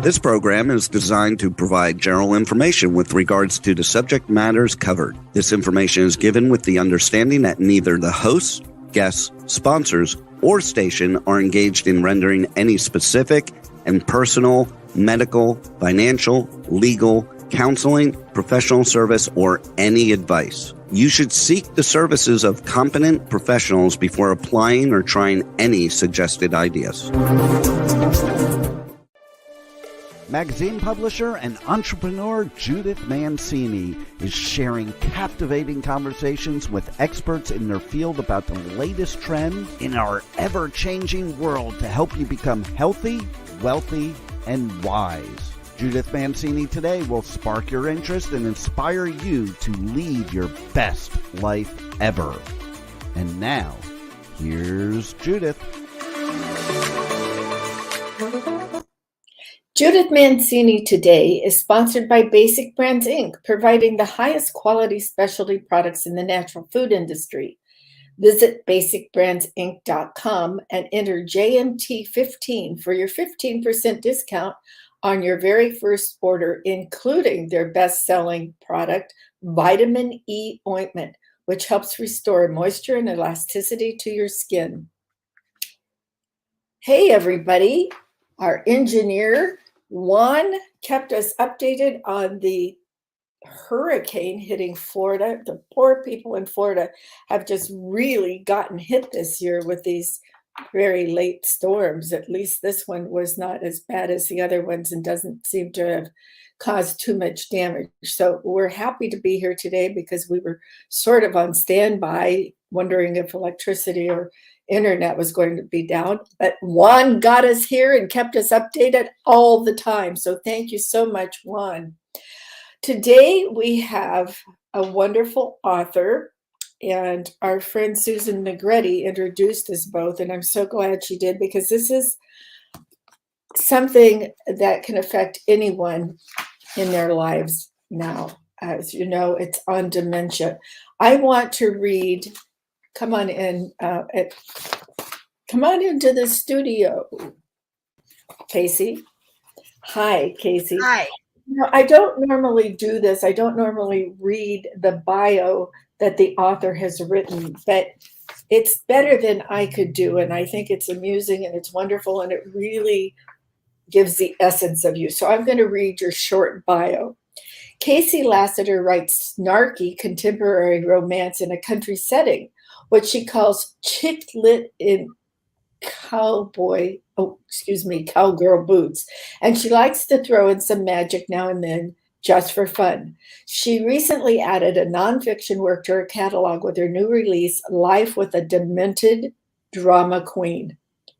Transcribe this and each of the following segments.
This program is designed to provide general information with regards to the subject matters covered. This information is given with the understanding that neither the hosts, guests, sponsors, or station are engaged in rendering any specific and personal, medical, financial, legal, counseling, professional service, or any advice. You should seek the services of competent professionals before applying or trying any suggested ideas. Magazine publisher and entrepreneur Judith Mancini is sharing captivating conversations with experts in their field about the latest trend in our ever-changing world to help you become healthy, wealthy, and wise. Judith Mancini Today will spark your interest and inspire you to lead your best life ever. And now, here's Judith. Judith Mancini Today is sponsored by Basic Brands, Inc., providing the highest quality specialty products in the natural food industry. Visit basicbrandsinc.com and enter JMT15 for your 15% discount on your very first order, including their best-selling product, Vitamin E Ointment, which helps restore moisture and elasticity to your skin. Hey, everybody. Our engineer, Juan, kept us updated on the hurricane hitting Florida. The poor people in Florida have just really gotten hit this year with these very late storms. At least this one was not as bad as the other ones and doesn't seem to have caused too much damage. So we're happy to be here today because we were sort of on standby, wondering if electricity or internet was going to be down. But Juan got us here and kept us updated all the time. So thank you so much, Juan. Today we have a wonderful author, and our friend Susan Negretti introduced us both, and I'm so glad she did because this is something that can affect anyone in their lives now. As you know, it's on dementia. I want to read, come on in, come on into the studio, Kayce. Hi, Kayce. Hi. No, I don't normally do this. I don't normally read the bio that the author has written, but it's better than I could do. And I think it's amusing and it's wonderful and it really gives the essence of you. So I'm going to read your short bio. Kayce Lassiter writes snarky contemporary romance in a country setting, what she calls chick lit in cowgirl boots. And she likes to throw in some magic now and then just for fun. She recently added a nonfiction work to her catalog with her new release, Life with a Demented Drama Queen.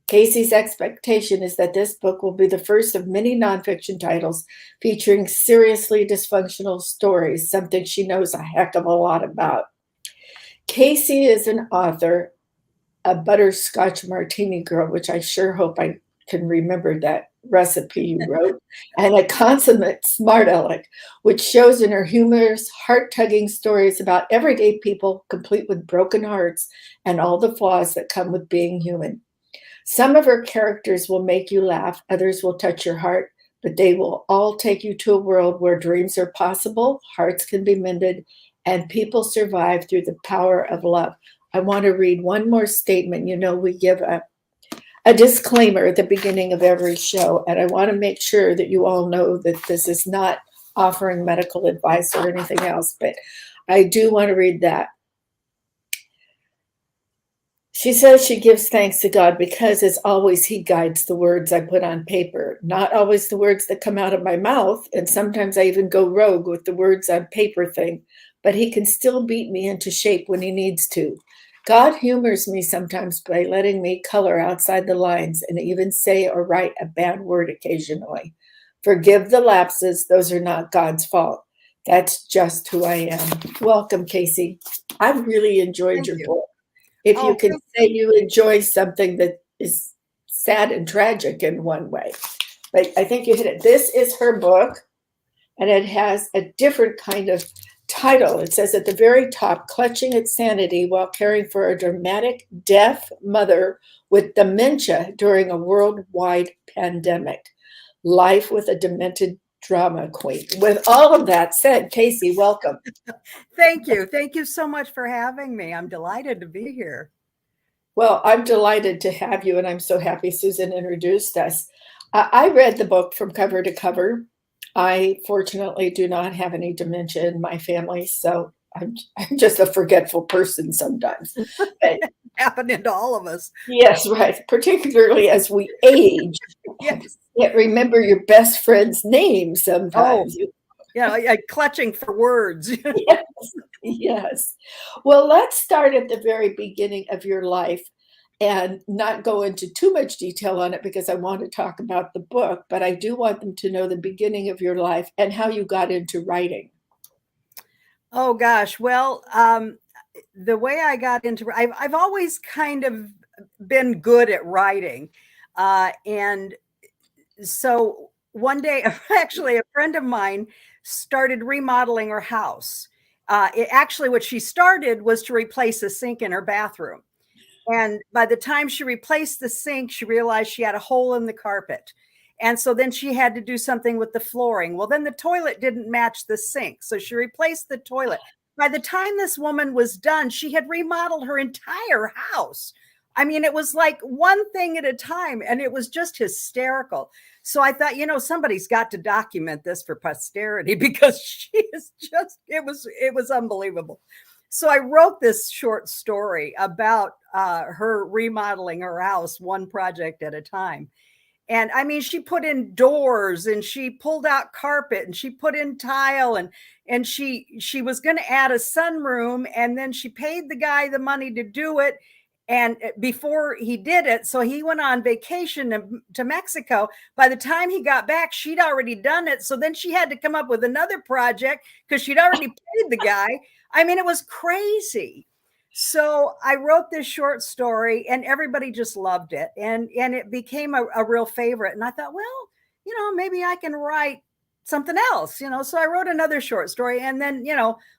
Kayce's expectation is that this book will be the first of many nonfiction titles featuring seriously dysfunctional stories, something she knows a heck of a lot about. Kayce is an author, a butterscotch martini girl, which I sure hope I can remember that recipe you wrote, and a consummate smart aleck, which shows in her humorous, heart-tugging stories about everyday people, complete with broken hearts and all the flaws that come with being human. Some of her characters will make you laugh, others will touch your heart, but they will all take you to a world where dreams are possible, hearts can be mended, and people survive through the power of love. I want to read one more statement. You know, we give a disclaimer at the beginning of every show, and I want to make sure that you all know that this is not offering medical advice or anything else, but I do want to read that. She says she gives thanks to God because, as always, he guides the words I put on paper, not always the words that come out of my mouth, and sometimes I even go rogue with the words on paper thing, but he can still beat me into shape when he needs to. God humors me sometimes by letting me color outside the lines and even say or write a bad word occasionally. Forgive the lapses. Those are not God's fault. That's just who I am. Welcome, Kayce. I really enjoyed your book. If you can say you enjoy something that is sad and tragic in one way. But I think you hit it. This is her book, and it has a different kind of title. It says at the very top, Clutching at Sanity While Caring for a Dramatic Deaf Mother with Dementia During a Worldwide Pandemic. Life with a Demented Drama Queen. With all of that said, Kayce, welcome. Thank you. Thank you so much for having me. I'm delighted to be here. Well, I'm delighted to have you, and I'm so happy Susan introduced us. I read the book from cover to cover. I fortunately do not have any dementia in my family, so I'm just a forgetful person sometimes. But, Happening to all of us. yes, right. Particularly as we age. Yes. You can't remember your best friend's name sometimes. Oh, yeah, clutching for words. Yes, yes. Well, let's start at the very beginning of your life and not go into too much detail on it because I want to talk about the book, but I do want them to know the beginning of your life and how you got into writing. Oh gosh. Well, the way I got into, I've always kind of been good at writing. And so one day, actually, a friend of mine started remodeling her house. What she started was to replace a sink in her bathroom. And by the time she replaced the sink, she realized she had a hole in the carpet. And so then she had to do something with the flooring. Well, then the toilet didn't match the sink. So she replaced the toilet. By the time this woman was done, she had remodeled her entire house. I mean, it was like one thing at a time, and it was just hysterical. So I thought, somebody's got to document this for posterity because she is just, it was unbelievable. So I wrote this short story about her remodeling her house one project at a time. And I mean, she put in doors and she pulled out carpet and she put in tile and she was going to add a sunroom, and then she paid the guy the money to do it. And before he did it, so he went on vacation to Mexico. By the time he got back, she'd already done it. So then she had to come up with another project because she'd already paid the guy. I mean, it was crazy. So I wrote this short story and everybody just loved it. And it became a real favorite. And I thought, well, maybe I can write something else, So I wrote another short story. And then,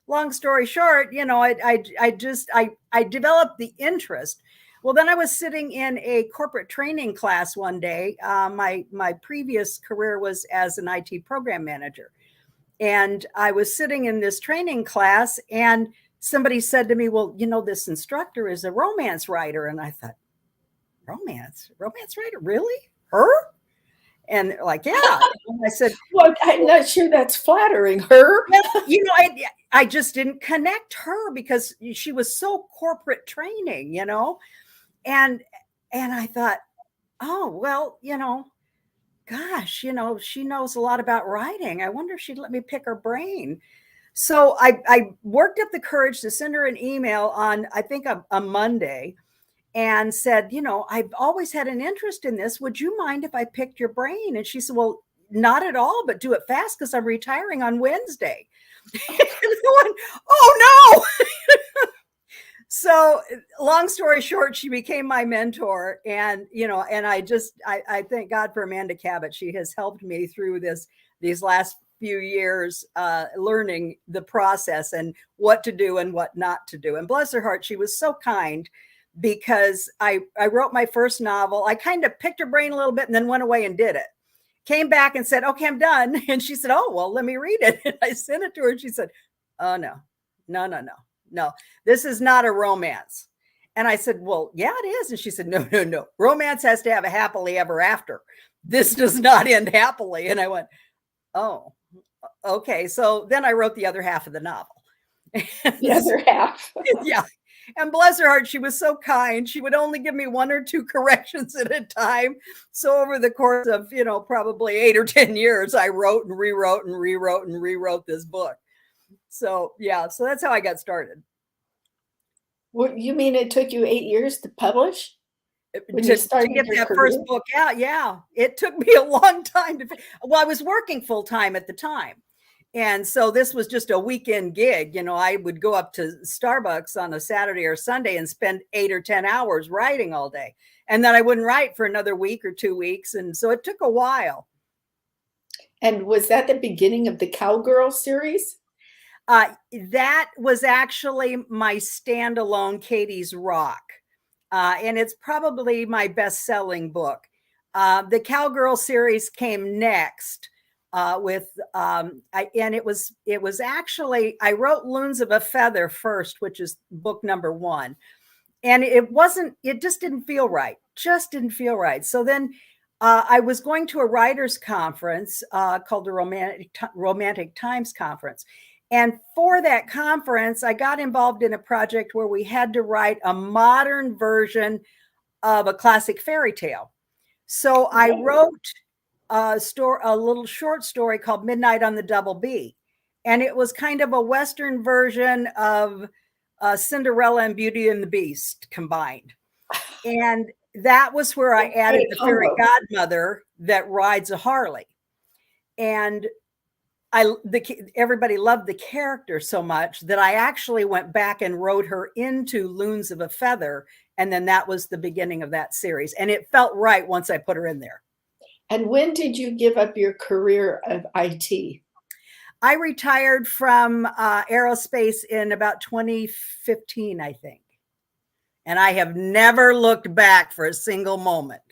long story short, I developed the interest. Well, then I was sitting in a corporate training class one day. My previous career was as an IT program manager. And I was sitting in this training class and somebody said to me, well, this instructor is a romance writer. And I thought, romance writer? Really? Her? And they're like, yeah. And I said, well, I'm not sure that's flattering. Her? I just didn't connect her because she was so corporate training, and I thought, oh, well, gosh, she knows a lot about writing. I wonder if she'd let me pick her brain. So I worked up the courage to send her an email on, I think, a Monday, and said, I've always had an interest in this. Would you mind if I picked your brain? And she said, well, not at all, but do it fast because I'm retiring on Wednesday. And I went, oh, no. So long story short, she became my mentor. And, and I thank God for Amanda Cabot. She has helped me through these last few years, learning the process and what to do and what not to do. And bless her heart, she was so kind because I wrote my first novel. I kind of picked her brain a little bit and then went away and did it. Came back and said, okay, I'm done. And she said, oh, well, let me read it. And I sent it to her and she said, oh, no, this is not a romance. And I said, well, yeah, it is. And she said, no. Romance has to have a happily ever after. This does not end happily. And I went, oh, okay. So then I wrote the other half of the novel. The other half. Yeah. And bless her heart, she was so kind. She would only give me 1 or 2 corrections at a time. So over the course of, probably 8 or 10 years, I wrote and rewrote this book. So, yeah, so that's how I got started. Well, you mean it took you 8 years to publish? To get that first book out? Yeah, it took me a long time I was working full time at the time. And so this was just a weekend gig. I would go up to Starbucks on a Saturday or Sunday and spend 8 or 10 hours writing all day. And then I wouldn't write for another week or 2 weeks. And so it took a while. And was that the beginning of the Cowgirl series? That was actually my standalone Katie's Rock. And it's probably my best-selling book. The Cowgirl series came next and it was actually, I wrote Loons of a Feather first, which is book number 1. And it just didn't feel right. So then I was going to a writer's conference called the Romantic Times Conference. And for that conference, I got involved in a project where we had to write a modern version of a classic fairy tale. So I wrote a little short story called Midnight on the Double B. And it was kind of a Western version of Cinderella and Beauty and the Beast combined. And that was where I added the fairy godmother that rides a Harley. And everybody loved the character so much that I actually went back and wrote her into Loons of a Feather. And then that was the beginning of that series. And it felt right once I put her in there. And when did you give up your career of IT? I retired from aerospace in about 2015, I think. And I have never looked back for a single moment.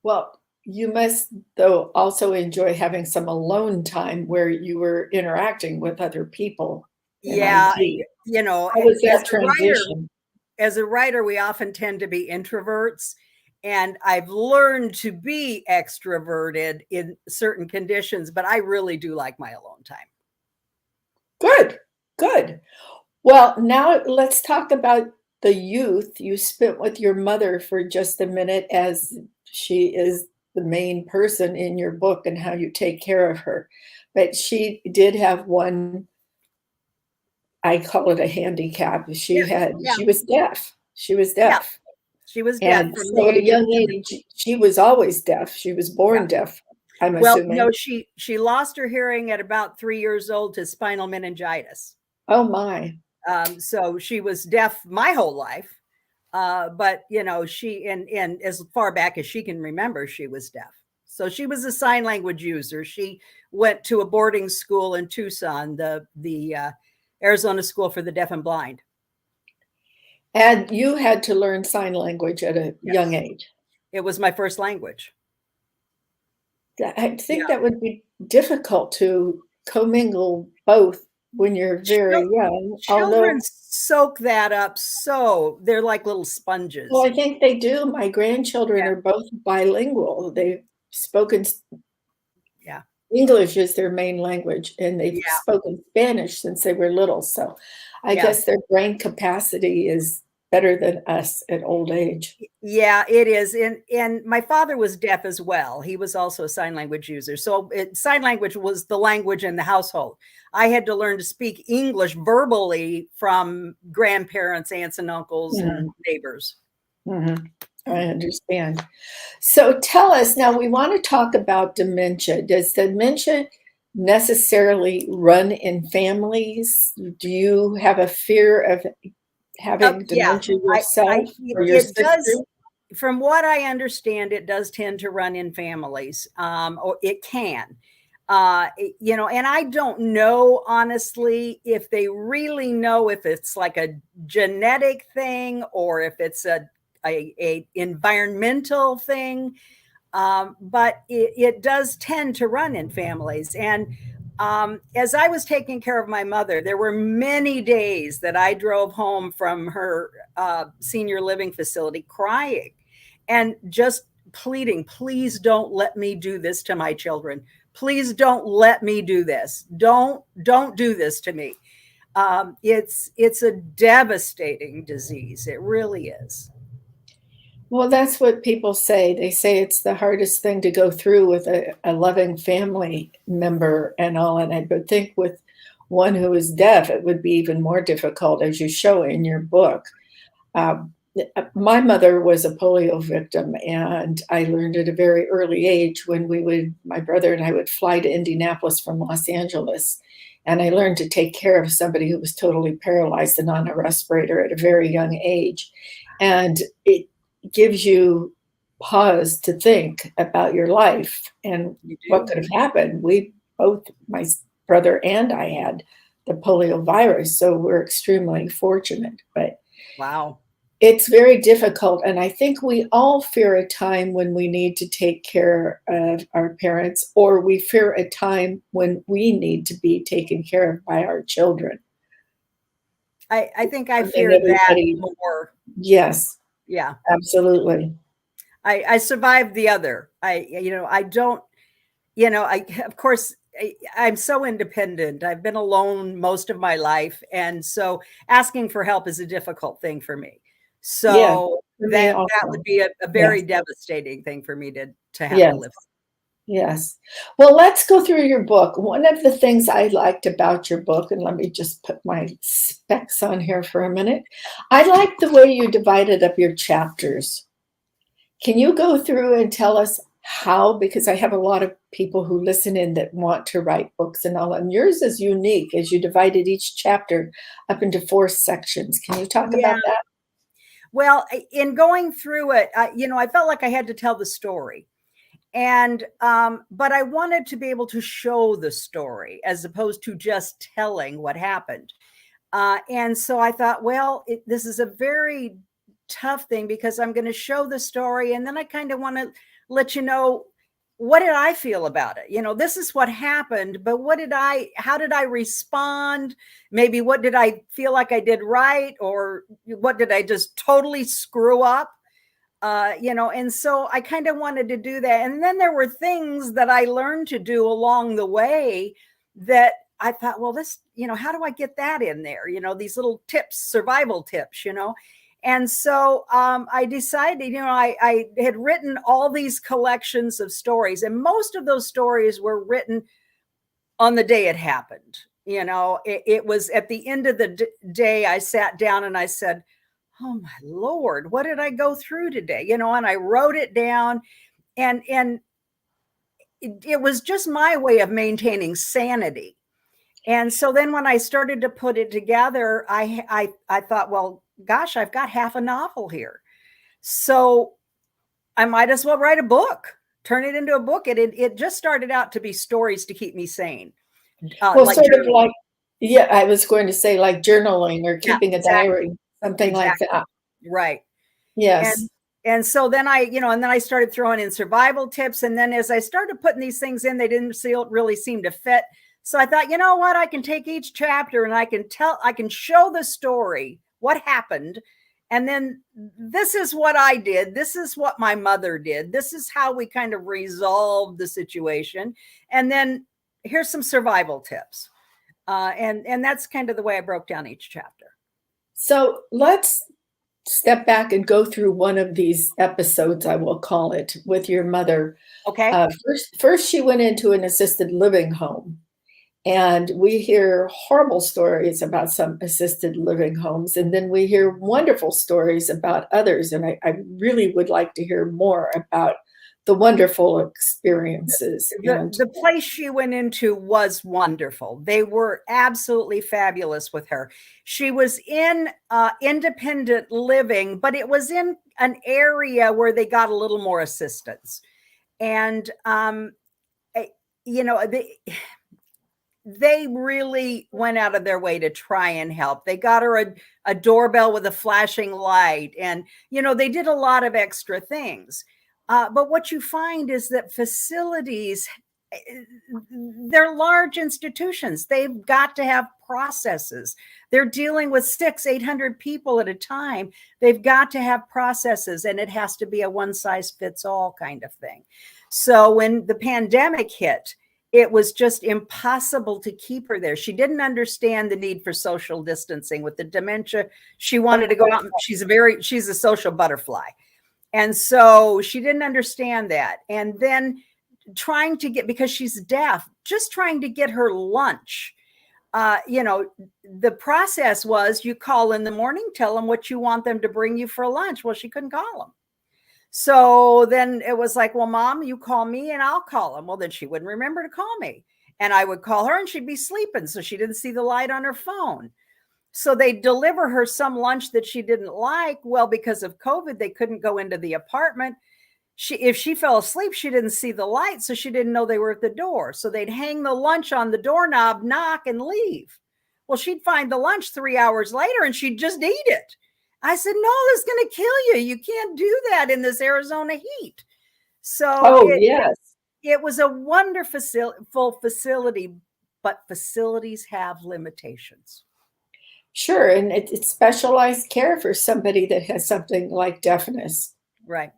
Well, you must, though, also enjoy having some alone time where you were interacting with other people. Yeah, you know, how was that transition? As a writer, we often tend to be introverts. And I've learned to be extroverted in certain conditions, but I really do like my alone time. Good. Well, now let's talk about the youth you spent with your mother for just a minute, as she is the main person in your book and how you take care of her. But she did have one, I call it a handicap. She was deaf. She was deaf. Yeah. She was deaf. And so at a young age, she was always deaf. She was born deaf, I'm assuming. No, she lost her hearing at about 3 years old to spinal meningitis. Oh, my. So she was deaf my whole life. But, you know, and as far back as she can remember, she was deaf. So she was a sign language user. She went to a boarding school in Tucson, the Arizona School for the Deaf and Blind. And you had to learn sign language at a young age. It was my first language. I think that would be difficult to commingle both when you're very young. Children soak that up, so they're like little sponges. Well, I think they do. My grandchildren are both bilingual. They've spoken English is their main language, and they've spoken Spanish since they were little. So I guess their brain capacity is better than us at old age. Yeah, it is. And my father was deaf as well. He was also a sign language user. So sign language was the language in the household. I had to learn to speak English verbally from grandparents, aunts and uncles, and neighbors. Mm-hmm. I understand. So tell us now, we want to talk about dementia. Does dementia necessarily run in families? Do you have a fear of having dementia yourself or your sister? Does, from what I understand, it does tend to run in families, or it can. You know, and I don't know, honestly, if they really know if it's like a genetic thing or if it's a environmental thing, but it does tend to run in families. And as I was taking care of my mother, there were many days that I drove home from her senior living facility crying and just pleading, please don't let me do this to my children. Please don't let me do this. Don't do this to me. It's a devastating disease. It really is. Well, that's what people say. They say it's the hardest thing to go through with a loving family member and all. And I would think with one who is deaf, it would be even more difficult, as you show in your book. My mother was a polio victim, and I learned at a very early age when my brother and I would fly to Indianapolis from Los Angeles. And I learned to take care of somebody who was totally paralyzed and on a respirator at a very young age. And it gives you pause to think about your life and what could have happened. We both, my brother and I, had the polio virus, so we're extremely fortunate. But wow, it's very difficult. And I think we all fear a time when we need to take care of our parents, or we fear a time when we need to be taken care of by our children. I think I And fear that everybody, more. yes, Yeah. absolutely. I survived the other. I don't, of course, I'm so independent. I've been alone most of my life. And so asking for help is a difficult thing for me. Yeah, So for me that would also. be a very Yes, devastating thing for me to have to yes. live. Yes. Well, let's go through your book. One of the things I liked about your book, and let me just put my specs on here for a minute. I like the way you divided up your chapters. Can you go through and tell us how? Because I have a lot of people who listen in that want to write books and all, and yours is unique as you divided each chapter up into 4 sections. Can you talk Yeah. about that? Well, in going through it, I felt like I had to tell the story. And but I wanted to be able to show the story as opposed to just telling what happened. And so I thought, well, this is a very tough thing because I'm going to show the story, and then I kind of want to let you know, what did I feel about it? This is what happened, but how did I respond? Maybe what did I feel like I did right, or what did I just totally screw up? And so I kind of wanted to do that. And then there were things that I learned to do along the way that I thought, well, this, how do I get that in there? These little tips, survival tips, And so I decided, I had written all these collections of stories, and most of those stories were written on the day it happened. It was at the end of the day, I sat down and I said, oh my Lord, what did I go through today? And I wrote it down, and it was just my way of maintaining sanity. And so then when I started to put it together, I thought, well, gosh, I've got half a novel here. So I might as well write a book, turn it into a book. It just started out to be stories to keep me sane. Well, Like sort of journaling. like, yeah, I was going to say like journaling or Yeah, keeping a exactly. diary, something like Exactly. that. Right. Yes. And so then I started throwing in survival tips. And then as I started putting these things in, they didn't really seem to fit. So I thought, you know what, I can take each chapter and I can show the story, what happened. And then this is what I did. This is what my mother did. This is how we kind of resolved the situation. And then here's some survival tips. And that's kind of the way I broke down each chapter. So let's step back and go through one of these episodes, I will call it, with your mother. Okay. First, she went into an assisted living home. And we hear horrible stories about some assisted living homes, and then we hear wonderful stories about others. And I really would like to hear more about the wonderful experiences. The place she went into was wonderful. They were absolutely fabulous with her. She was in independent living, but it was in an area where they got a little more assistance. And, they really went out of their way to try and help. They got her a doorbell with a flashing light, and they did a lot of extra things. But what you find is that facilities, they're large institutions. They've got to have processes. They're dealing with 600-800 people at a time. They've got to have processes, and it has to be a one-size-fits-all kind of thing. So when the pandemic hit, it was just impossible to keep her there. She didn't understand the need for social distancing with the dementia. She wanted to go out. She's a social butterfly. And so she didn't understand that. And then because she's deaf, just trying to get her lunch. The process was you call in the morning, tell them what you want them to bring you for lunch. Well, she couldn't call them. So then it was like, well, Mom, you call me and I'll call him. Well, then she wouldn't remember to call me. And I would call her and she'd be sleeping. So she didn't see the light on her phone. So they deliver her some lunch that she didn't like. Well, because of COVID, they couldn't go into the apartment. If she fell asleep, she didn't see the light. So she didn't know they were at the door. So they'd hang the lunch on the doorknob, knock, and leave. Well, she'd find the lunch 3 hours later and she'd just eat it. I said, no, this is going to kill you. You can't do that in this Arizona heat. So Oh, yes. it was a wonderful facility, but facilities have limitations. Sure. And it's specialized care for somebody that has something like deafness. Right.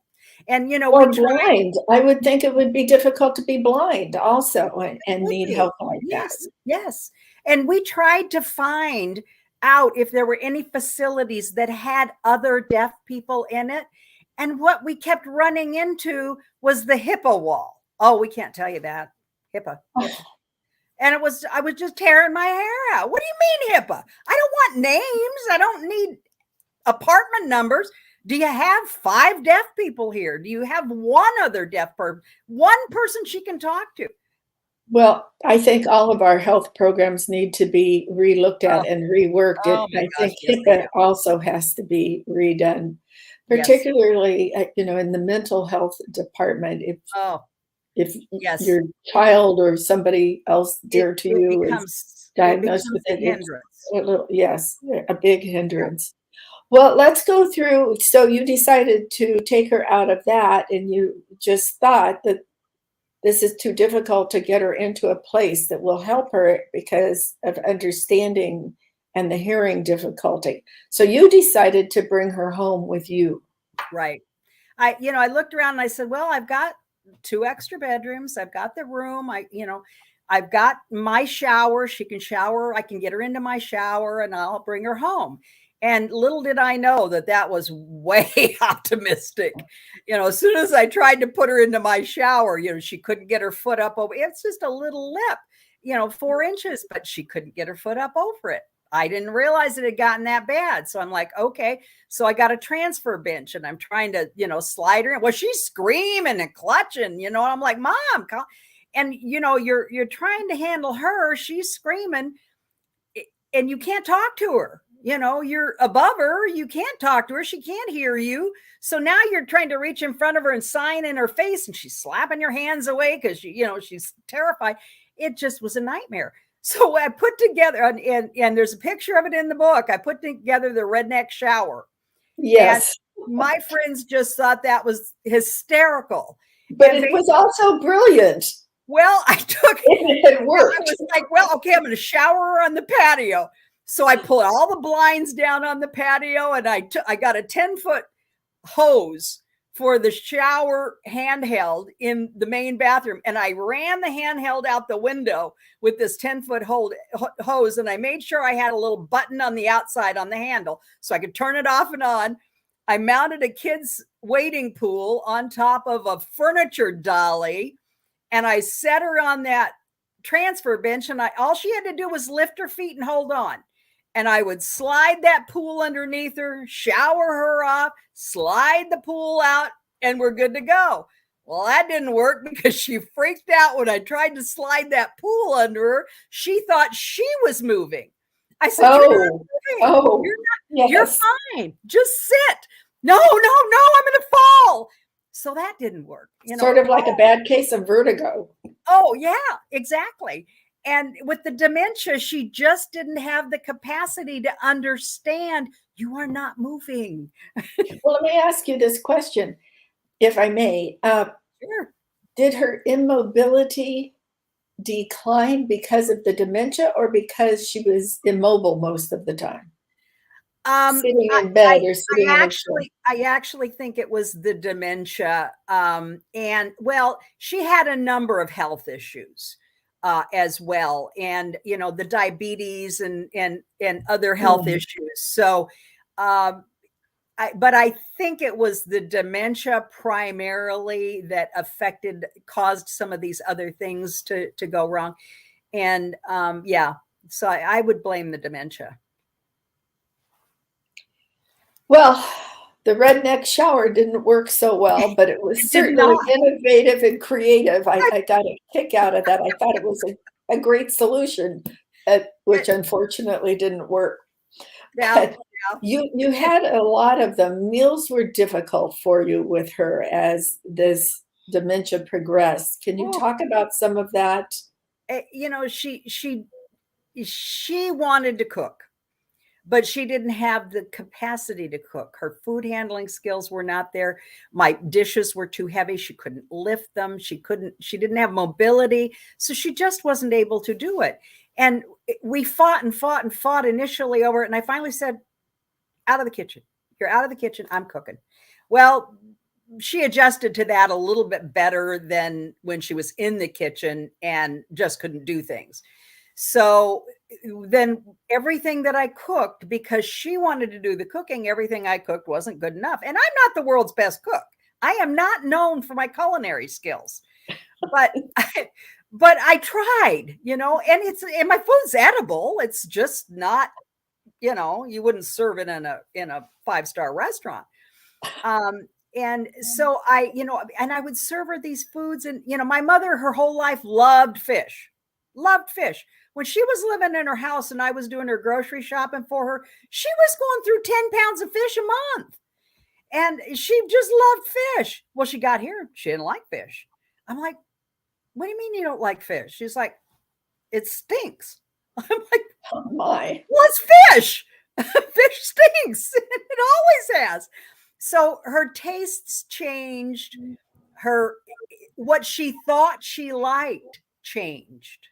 And, or blind. I would think it would be difficult to be blind also and need help like that. Yes. And we tried to find out if there were any facilities that had other deaf people in it. And what we kept running into was the HIPAA wall. Oh, we can't tell you that. HIPAA. And I was just tearing my hair out. What do you mean HIPAA? I don't want names. I don't need apartment numbers. Do you have 5 deaf people here? Do you have one other deaf person? One person she can talk to? Well, I think all of our health programs need to be relooked at and reworked. I think HIPAA also has to be redone, particularly, in the mental health department. If your child or somebody else dear to you is diagnosed with it, it's a big hindrance. Well, let's go through. So you decided to take her out of that, and you just thought that this is too difficult to get her into a place that will help her because of understanding and the hearing difficulty. So you decided to bring her home with you. Right. I looked around and I said, well, I've got 2 extra bedrooms. I've got the room. I've got my shower. She can shower. I can get her into my shower and I'll bring her home. And little did I know that was way optimistic. As soon as I tried to put her into my shower, she couldn't get her foot up over. It's just a little lip, 4 inches, but she couldn't get her foot up over it. I didn't realize it had gotten that bad. So I'm like, okay. So I got a transfer bench and I'm trying to, slide her in. Well, she's screaming and clutching, and I'm like, Mom, come. And, you're trying to handle her. She's screaming and you can't talk to her. You're above her. You can't talk to her. She can't hear you. So now you're trying to reach in front of her and sign in her face and she's slapping your hands away because she's terrified. It just was a nightmare. So I put together, and there's a picture of it in the book. I put together the redneck shower. Yes. And my friends just thought that was hysterical. But it was also brilliant. Well, it worked. I was like, well, okay, I'm going to shower her on the patio. So I pulled all the blinds down on the patio and I got a 10-foot hose for the shower handheld in the main bathroom. And I ran the handheld out the window with this 10-foot hose. And I made sure I had a little button on the outside on the handle so I could turn it off and on. I mounted a kid's wading pool on top of a furniture dolly. And I set her on that transfer bench. And all she had to do was lift her feet and hold on. And I would slide that pool underneath her, shower her off, slide the pool out, and we're good to go. Well, that didn't work because she freaked out when I tried to slide that pool under her. She thought she was moving. I said, you're not moving. You're fine. Just sit. No, I'm going to fall. So that didn't work. Sort of like a bad case of vertigo. Oh, yeah, exactly. And with the dementia, she just didn't have the capacity to understand you are not moving. Well, let me ask you this question, if I may. Sure. Did her immobility decline because of the dementia or because she was immobile most of the time? Sitting in bed or sitting I actually think it was the dementia. And well, she had a number of health issues. As well, and the diabetes and other health issues. So, but I think it was the dementia primarily that caused some of these other things to go wrong. And so I would blame the dementia. Well, the redneck shower didn't work so well, but it was certainly innovative and creative. I got a kick out of that. I thought it was a great solution, which unfortunately didn't work. Yeah. You had a lot of them. Meals were difficult for you with her as this dementia progressed. Can you talk about some of that? She wanted to cook. but she didn't have the capacity to cook. Her food handling skills were not there. My dishes were too heavy. She couldn't lift them. She didn't have mobility. So she just wasn't able to do it. And we fought and fought and fought initially over it. And I finally said, out of the kitchen. You're out of the kitchen. I'm cooking. Well, she adjusted to that a little bit better than when she was in the kitchen and just couldn't do things. So then everything that I cooked, because she wanted to do the cooking, everything I cooked wasn't good enough. And I'm not the world's best cook. I am not known for my culinary skills, but I tried, and my food's edible. It's just not, you wouldn't serve it in a 5-star restaurant. And so and I would serve her these foods, and, my mother, her whole life loved fish. When she was living in her house and I was doing her grocery shopping for her, she was going through 10 pounds of fish a month. And she just loved fish. Well, she got here. She didn't like fish. I'm like, what do you mean you don't like fish? She's like, it stinks. I'm like, oh my. Well, it's fish. Fish stinks. It always has. So her tastes changed. What she thought she liked changed.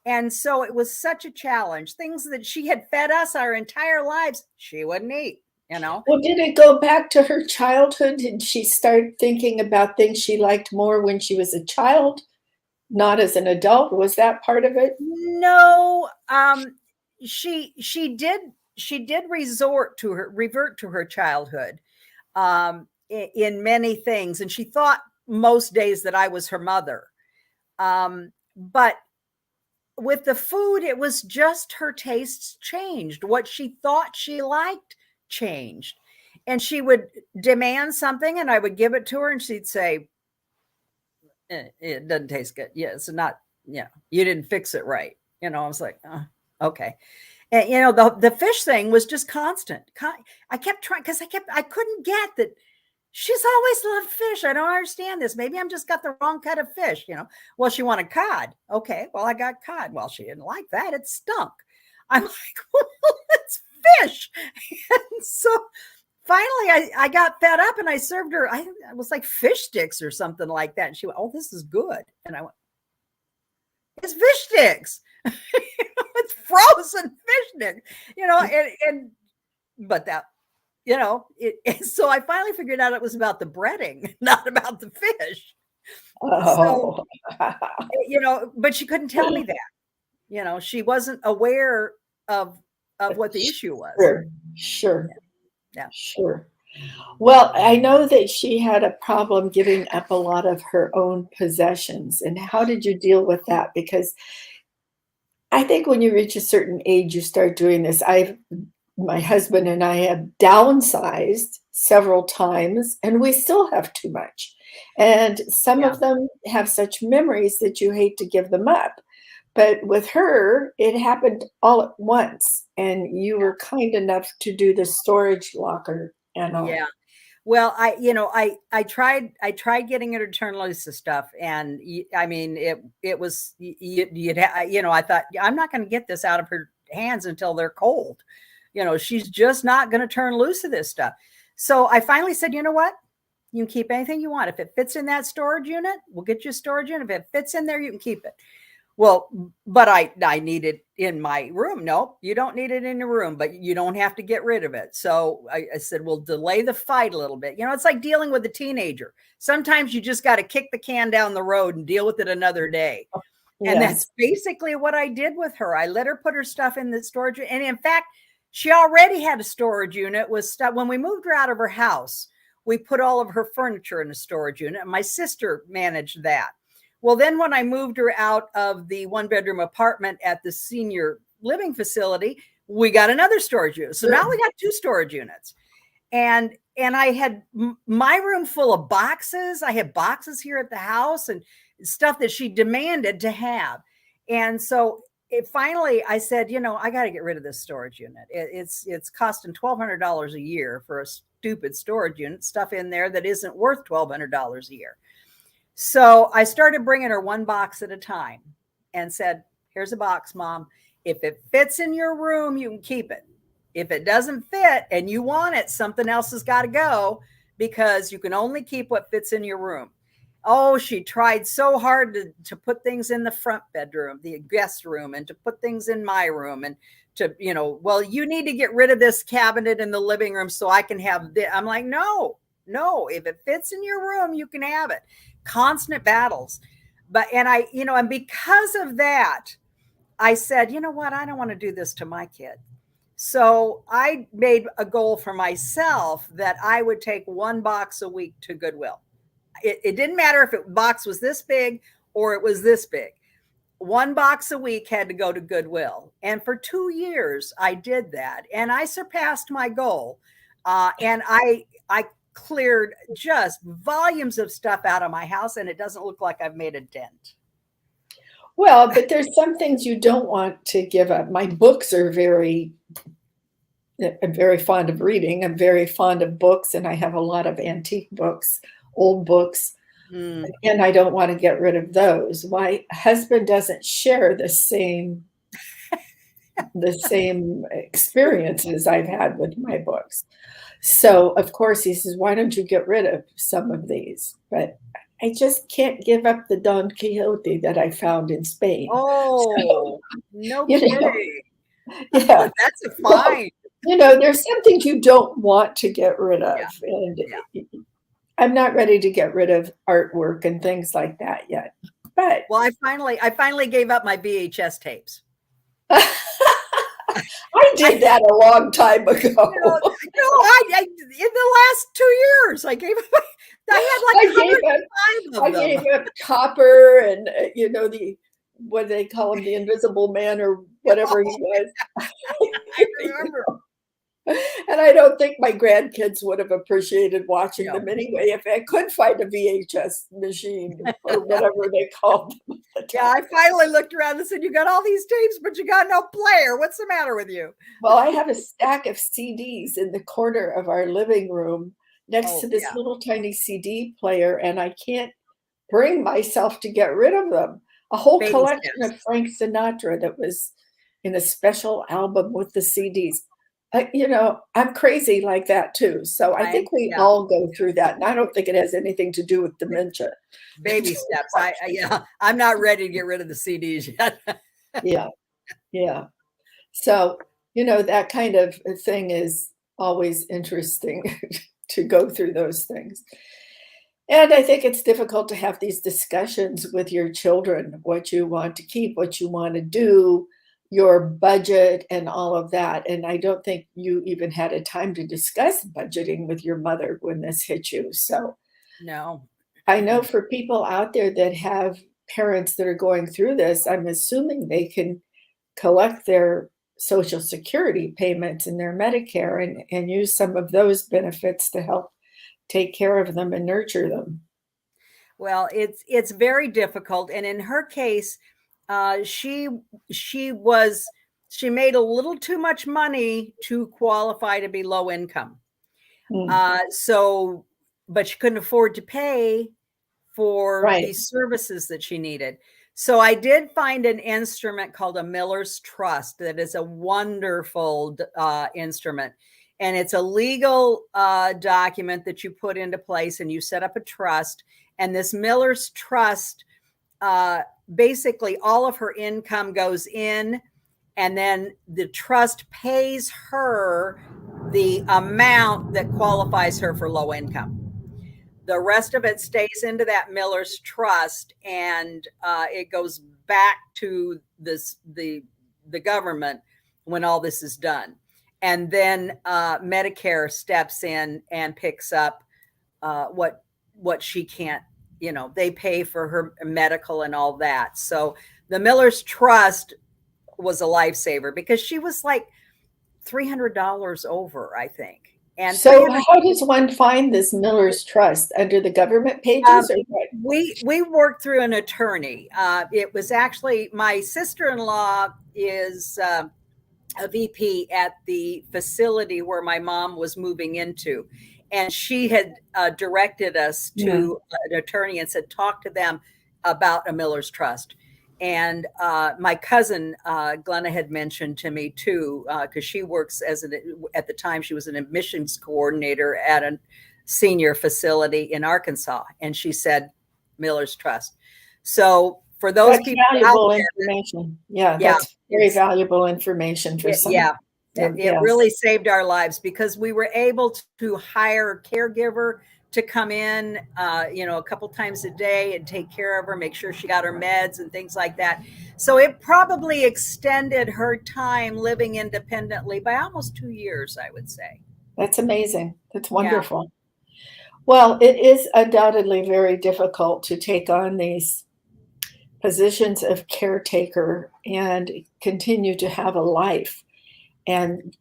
And so it was such a challenge. Things that she had fed us our entire lives, she wouldn't eat, Well, did it go back to her childhood? Did she start thinking about things she liked more when she was a child, not as an adult? Was that part of it? No. She did revert to her childhood in many things. And she thought most days that I was her mother. But with the food, it was just her tastes changed. What she thought she liked changed. And she would demand something and I would give it to her and she'd say, it doesn't taste good. Yeah, it's not, you didn't fix it right. I was like, oh, okay. And, the fish thing was just constant. I kept trying because I couldn't get that. She's always loved fish. I don't understand this. Maybe I'm just got the wrong cut of fish, Well, she wanted cod. Okay, well, I got cod. Well, she didn't like that. It stunk. I'm like, well, it's fish. And so finally I got fed up and I served her. I was like fish sticks or something like that. And she went, oh, this is good. And I went, it's fish sticks. It's frozen fish sticks, but that, so I finally figured out it was about the breading, not about the fish. Oh. So, but she couldn't tell me that, she wasn't aware of what the issue was. Sure. Yeah. Sure. Well, I know that she had a problem giving up a lot of her own possessions. And how did you deal with that? Because I think when you reach a certain age, you start doing this. My husband and I have downsized several times and we still have too much. And some of them have such memories that you hate to give them up. But with her, it happened all at once. And you were kind enough to do the storage locker and all. Yeah. Well, I tried getting her to turn loose of stuff. And I mean, it was, I thought I'm not going to get this out of her hands until they're cold. She's just not going to turn loose of this stuff. So I finally said, you know what? You can keep anything you want. If it fits in that storage unit, we'll get you a storage unit. If it fits in there, you can keep it. Well, but I need it in my room. No, you don't need it in your room, but you don't have to get rid of it. So I said, we'll delay the fight a little bit. It's like dealing with a teenager. Sometimes you just got to kick the can down the road and deal with it another day. Yes. And that's basically what I did with her. I let her put her stuff in the storage. And in fact, she already had a storage unit with stuff. When we moved her out of her house, we put all of her furniture in a storage unit. And my sister managed that. Well, then when I moved her out of the 1-bedroom apartment at the senior living facility, we got another storage unit. So now we got 2 storage units. And I had my room full of boxes. I had boxes here at the house and stuff that she demanded to have. And so finally I said, I got to get rid of this storage unit. It's costing $1,200 a year for a stupid storage unit, stuff in there that isn't worth $1,200 a year. So I started bringing her 1 box at a time and said, here's a box, Mom. If it fits in your room, you can keep it. If it doesn't fit and you want it, something else has got to go, because you can only keep what fits in your room. Oh, she tried so hard to put things in the front bedroom, the guest room, and to put things in my room, and to, well, you need to get rid of this cabinet in the living room so I can have this. I'm like, no, if it fits in your room, you can have it. Constant battles. And because of that, I said, you know what? I don't want to do this to my kid. So I made a goal for myself that I would take one box a week to Goodwill. It didn't matter if the box was this big or it was this big. One box a week had to go to Goodwill. And for 2 years, I did that. And I surpassed my goal. And I cleared just volumes of stuff out of my house, and it doesn't look like I've made a dent. Well, but there's some things you don't want to give up. My books are I'm very fond of reading. I'm very fond of books, and I have a lot of antique books, old books, and I don't want to get rid of those. My husband doesn't share the same experiences I've had with my books. So, of course, he says, why don't you get rid of some of these? But I just can't give up the Don Quixote that I found in Spain. Oh, so, no kidding. Yeah. That's a fine. Well, there's some things you don't want to get rid of. Yeah. And I'm not ready to get rid of artwork and things like that yet. But I finally gave up my VHS tapes. I did that a long time ago. I in the last 2 years, I gave up. I gave up Copper and what do they call him, the Invisible Man or whatever he was. I remember. And I don't think my grandkids would have appreciated watching them anyway if I could find a VHS machine or whatever they called them. Yeah, I finally looked around and said, you got all these tapes, but you got no player. What's the matter with you? Well, I have a stack of CDs in the corner of our living room next to this little tiny CD player, and I can't bring myself to get rid of them. A whole collection of Frank Sinatra that was in a special album with the CDs. I'm crazy like that too. So I think we all go through that. And I don't think it has anything to do with dementia. Baby steps. I'm not ready to get rid of the CDs yet. Yeah. So, that kind of thing is always interesting to go through those things. And I think it's difficult to have these discussions with your children, what you want to keep, what you want to do, your budget and all of that. And I don't think you even had a time to discuss budgeting with your mother when this hit you. So no, I know for people out there that have parents that are going through this, I'm assuming they can collect their Social Security payments and their Medicare and use some of those benefits to help take care of them and nurture them. Well, it's very difficult. And in her case, she made a little too much money to qualify to be low income. But she couldn't afford to pay for these services that she needed. So I did find an instrument called a Miller's Trust that is a wonderful instrument. And it's a legal document that you put into place and you set up a trust. And this Miller's Trust, basically all of her income goes in, and then the trust pays her the amount that qualifies her for low income. The rest of it stays into that Miller's Trust, and it goes back to the government when all this is done. And then Medicare steps in and picks up what she can't. They pay for her medical and all that. So the Miller's Trust was a lifesaver because she was like $300 over, I think. And so how does one find this Miller's Trust? Under the government pages? Or what? We worked through an attorney. It was actually my sister-in-law is a VP at the facility where my mom was moving into. And she had directed us to an attorney and said, talk to them about a Miller's Trust. And my cousin, Glenna, had mentioned to me too, because she works at the time, she was an admissions coordinator at a senior facility in Arkansas. And she said, Miller's Trust. So for those that's people valuable out there, information. Yeah, that's very valuable information for some. Yeah, it yes. really saved our lives because we were able to hire a caregiver to come in, a couple times a day and take care of her, make sure she got her meds and things like that. So it probably extended her time living independently by almost 2 years, I would say. That's amazing. That's wonderful. Yeah. Well, it is undoubtedly very difficult to take on these positions of caretaker and continue to have a life.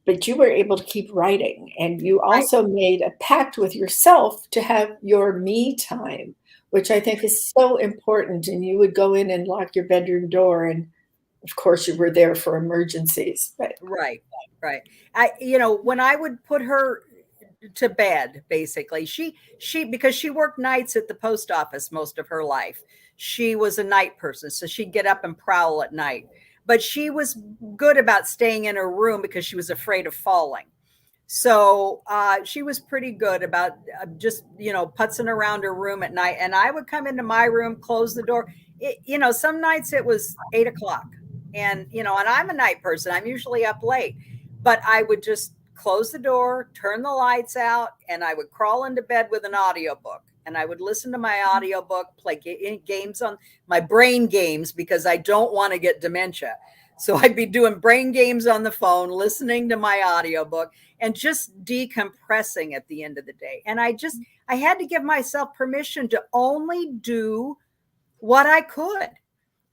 But you were able to keep writing, and you also made a pact with yourself to have your me time, which I think is so important. And you would go in and lock your bedroom door, and of course you were there for emergencies. But Right. When I would put her to bed, basically, she because she worked nights at the post office most of her life. She was a night person, so she'd get up and prowl at night. But she was good about staying in her room because she was afraid of falling. So she was pretty good about just, putzing around her room at night. And I would come into my room, close the door. Some nights it was 8:00. And, and I'm a night person. I'm usually up late. But I would just close the door, turn the lights out, and I would crawl into bed with an audiobook. And I would listen to my audiobook, play games on my brain games because I don't want to get dementia. So I'd be doing brain games on the phone, listening to my audiobook and just decompressing at the end of the day. And I had to give myself permission to only do what I could.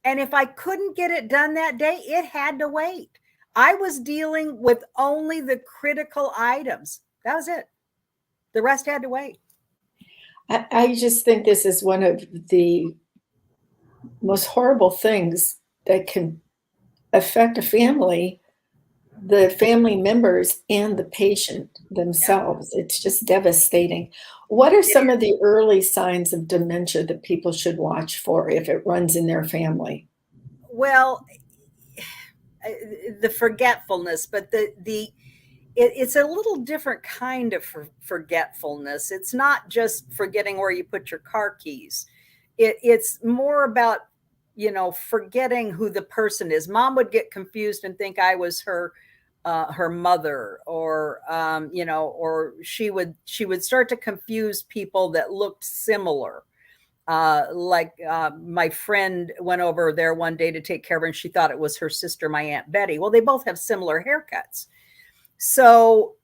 And if I couldn't get it done that day, it had to wait. I was dealing with only the critical items. That was it. The rest had to wait. I just think this is one of the most horrible things that can affect a family, the family members and the patient themselves. Yeah. It's just devastating. What are some of the early signs of dementia that people should watch for if it runs in their family? Well, the forgetfulness, but it's a little different kind of forgetfulness. It's not just forgetting where you put your car keys. It's more about, forgetting who the person is. Mom would get confused and think I was her mother, or, or she would start to confuse people that looked similar. My friend went over there one day to take care of her, and she thought it was her sister, my Aunt Betty. Well, they both have similar haircuts. So,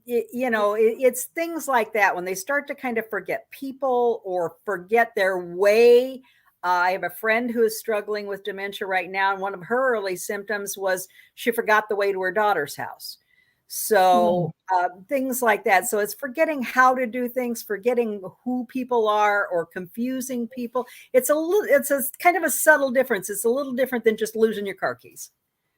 it's things like that when they start to kind of forget people or forget their way. I have a friend who is struggling with dementia right now, and one of her early symptoms was she forgot the way to her daughter's house. So things like that. So it's forgetting how to do things, forgetting who people are, or confusing people. It's a kind of a subtle difference. It's a little different than just losing your car keys.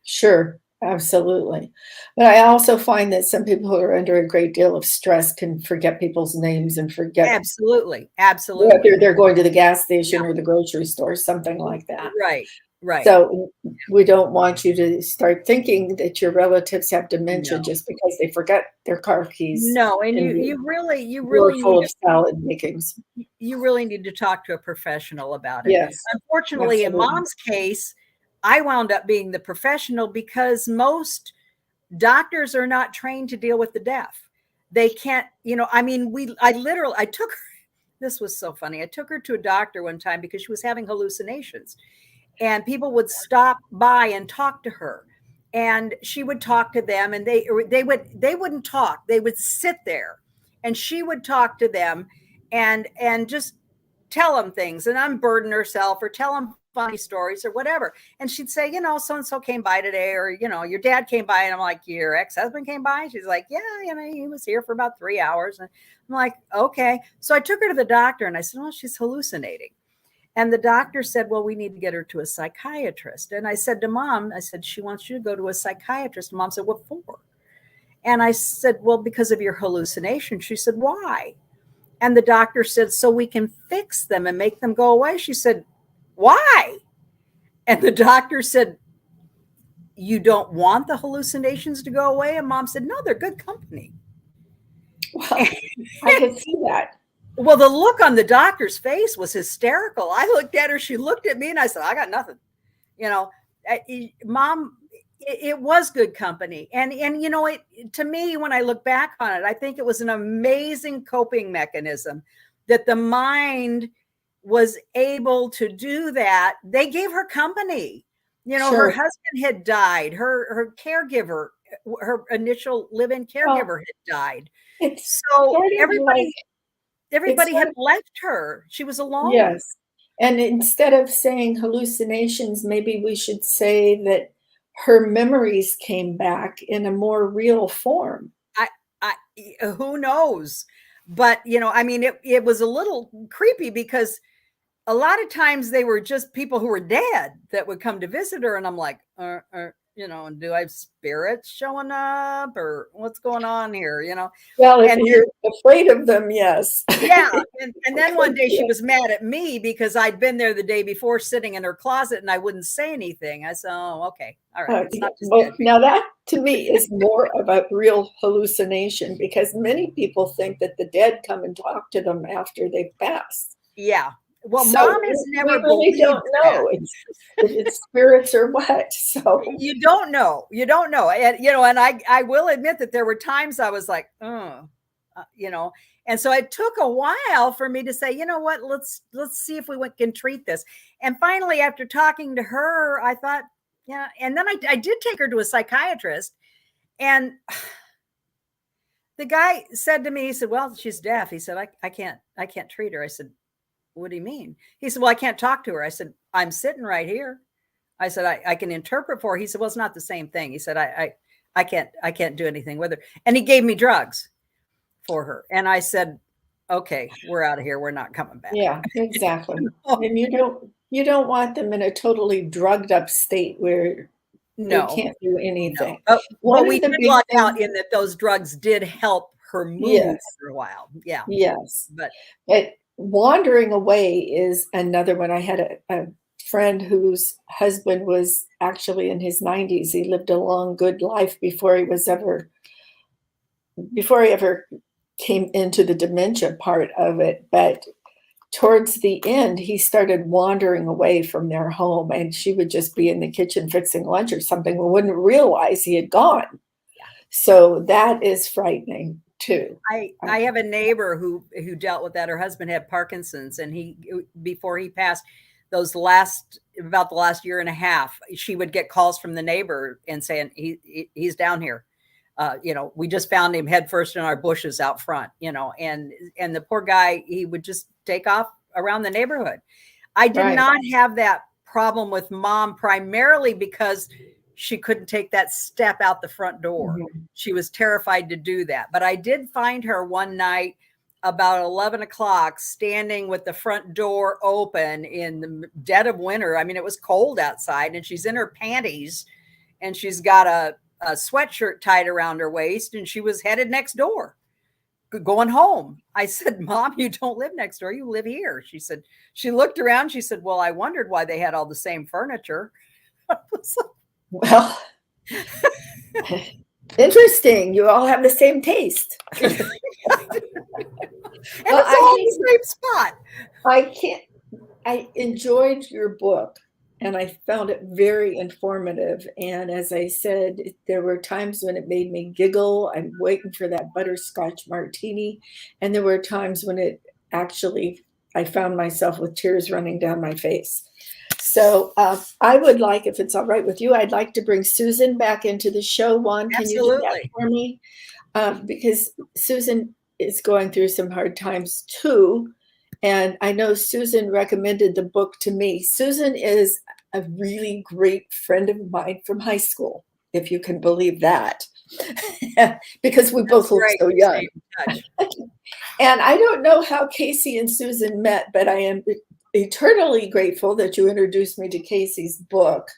Sure. Absolutely. But I also find that some people who are under a great deal of stress can forget people's names and forget. Absolutely. Whether they're going to the gas station or the grocery store, something like that. Right. So we don't want you to start thinking that your relatives have dementia just because they forget their car keys. No, and you really full of salad makings. You really need to talk to a professional about it. Yes. Unfortunately, in Mom's case, I wound up being the professional because most doctors are not trained to deal with the deaf. They can't, I took her, this was so funny. I took her to a doctor one time because she was having hallucinations, and people would stop by and talk to her, and she would talk to them, and they wouldn't talk. They would sit there, and she would talk to them and just tell them things and unburden herself or tell them funny stories or whatever. And she'd say, so-and-so came by today, or, your dad came by. And I'm like, your ex-husband came by? She's like, yeah, he was here for about 3 hours. And I'm like, okay. So I took her to the doctor and I said, well, she's hallucinating. And the doctor said, well, we need to get her to a psychiatrist. And I said to Mom, she wants you to go to a psychiatrist. And Mom said, what for? And I said, well, because of your hallucination. She said, why? And the doctor said, so we can fix them and make them go away. She said, why? And the doctor said, you don't want the hallucinations to go away? And Mom said, no, they're good company. Well, I can see that. Well, the look on the doctor's face was hysterical. I looked at her, she looked at me, and I said, I got nothing. Mom, it was good company. And to me, when I look back on it, I think it was an amazing coping mechanism that the mind was able to do that. They gave her company. Sure. Her husband had died. Her caregiver, her initial live-in caregiver had died. So everybody had left her. She was alone. Yes. And instead of saying hallucinations, maybe we should say that her memories came back in a more real form. Who knows? But, it was a little creepy because a lot of times they were just people who were dead that would come to visit her. And I'm like, do I have spirits showing up or what's going on here? Well, if you're afraid of them, yes. Yeah. And then one day she was mad at me because I'd been there the day before sitting in her closet and I wouldn't say anything. I said, oh, okay. All right. Now that to me is more of a real hallucination because many people think that the dead come and talk to them after they've passed. Yeah. Well, so Mom has never really don't know if it's spirits or what. So you don't know. And I will admit that there were times I was like, and so it took a while for me to say, you know what, let's see if we can treat this. And finally, after talking to her, I thought, yeah. And then I did take her to a psychiatrist, and the guy said to me, he said, well, she's deaf. He said, I can't treat her. I said, what do you mean? He said, well, I can't talk to her. I said, I'm sitting right here. I said, I can interpret for her. He said, well, it's not the same thing. He said, I can't do anything with her. And he gave me drugs for her. And I said, okay, we're out of here. We're not coming back. Yeah, exactly. And you don't want them in a totally drugged up state where they can't do anything. No. Well, we did luck out in that those drugs did help her move for a while. Yeah. Yes. But wandering away is another one. I had a friend whose husband was actually in his 90s. He lived a long, good life before he ever came into the dementia part of it. But towards the end, he started wandering away from their home, and she would just be in the kitchen fixing lunch or something. We wouldn't realize he had gone. Yeah. So that is frightening too. I have a neighbor who dealt with that. Her husband had Parkinson's, and before he passed, about the last year and a half, she would get calls from the neighbor and saying he's down here. We just found him head first in our bushes out front, and the poor guy, he would just take off around the neighborhood. I did not have that problem with Mom, primarily because she couldn't take that step out the front door. Mm-hmm. She was terrified to do that. But I did find her one night about 11 o'clock standing with the front door open in the dead of winter. I mean, it was cold outside, and she's in her panties, and she's got a sweatshirt tied around her waist, and she was headed next door, going home. I said, Mom, you don't live next door. You live here. She said, she looked around. She said, well, I wondered why they had all the same furniture. Well, interesting. You all have the same taste. And it's all in the same spot. I enjoyed your book, and I found it very informative. And as I said, there were times when it made me giggle. I'm waiting for that butterscotch martini. And there were times when I found myself with tears running down my face. So I would like, if it's all right with you, I'd like to bring Susan back into the show. Juan, can you do that for me? Because Susan is going through some hard times too. And I know Susan recommended the book to me. Susan is a really great friend of mine from high school, if you can believe that, because we both look so young. And I don't know how Kayce and Susan met, but I am eternally grateful that you introduced me to Kayce's book.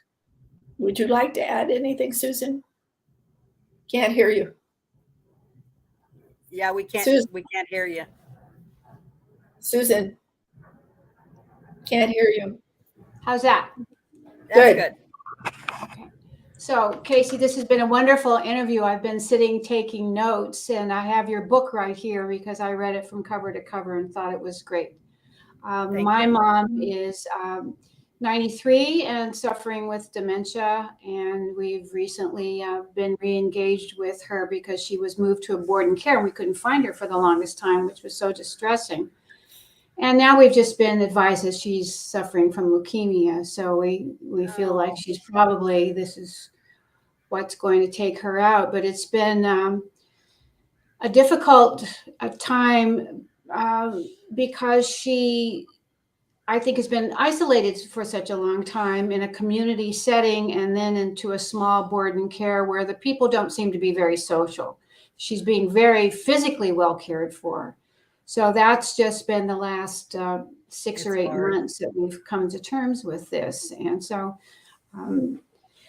Would you like to add anything, Susan? Can't hear you. Yeah, we can't. We can't hear you. Susan, can't hear you. How's that? That's Good. good. Okay. So, Kayce, this has been a wonderful interview. I've been sitting taking notes, and I have your book right here because I read it from cover to cover and thought it was great. My mom is 93 and suffering with dementia, and we've recently been re-engaged with her because she was moved to a board and care, and we couldn't find her for the longest time, which was so distressing. And now we've just been advised that she's suffering from leukemia. So we feel like she's probably, this is what's going to take her out. But it's been a difficult time because she, I think, has been isolated for such a long time in a community setting and then into a small board and care where the people don't seem to be very social. She's being very physically well cared for. So that's just been the last 6 or 8 months that we've come to terms with this. And so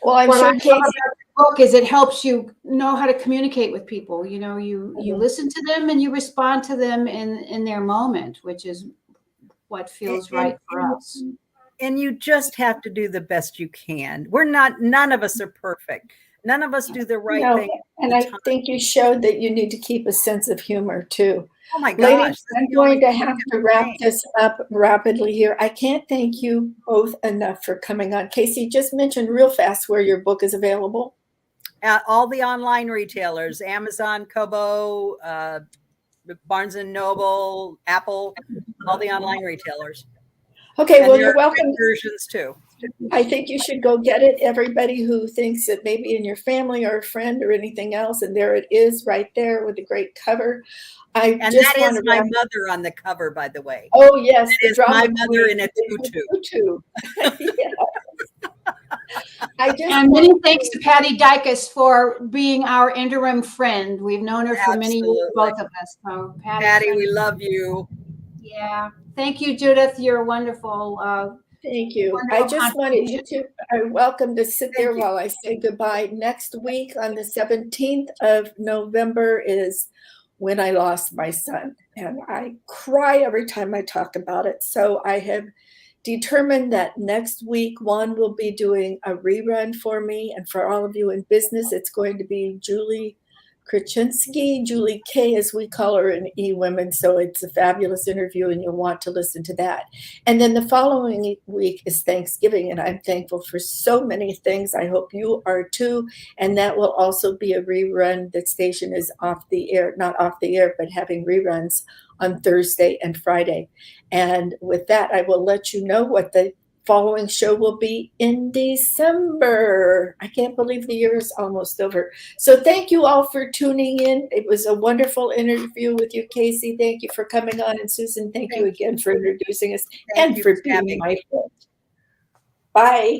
Well, I'm what sure I love Kayce, about the book is it helps you know how to communicate with people. You know, you listen to them and you respond to them in their moment, which is what feels right for us. And you just have to do the best you can. None of us are perfect. None of us do the right thing. And I think you showed that you need to keep a sense of humor too. Oh my gosh. Ladies, I'm going to have to wrap this up rapidly here. I can't thank you both enough for coming on. Kayce, just mention real fast where your book is available. All the online retailers, Amazon, Kobo, Barnes & Noble, Apple, all the online retailers. Okay, And well, there you're are welcome. versions too. I think you should go get it. Everybody who thinks that maybe in your family or a friend or anything else, and there it is right there with a great cover. And that is my mother on the cover, by the way. Oh, yes. It is my mother in a tutu. And many thanks to Patty Dykes for being our interim friend. We've known her for many years, both of us. So, Patty, we love you. Yeah. Thank you, Judith. You're wonderful. Thank you. I just wanted you to, are welcome to sit there while I say goodbye. Next week on the 17th of November is when I lost my son. And I cry every time I talk about it. So I have determined that next week, Juan will be doing a rerun for me. And for all of you in business, it's going to be Julie Krasinski, Julie K, as we call her in eWomen. So it's a fabulous interview and you'll want to listen to that. And then the following week is Thanksgiving, and I'm thankful for so many things. I hope you are too. And that will also be a rerun. The station is off the air, not off the air, but having reruns on Thursday and Friday. And with that, I will let you know what the following show will be in December. I can't believe the year is almost over. So thank you all for tuning in. It was a wonderful interview with you, Kayce. Thank you for coming on. And Susan, thank you again for introducing us and for being my friend. Bye.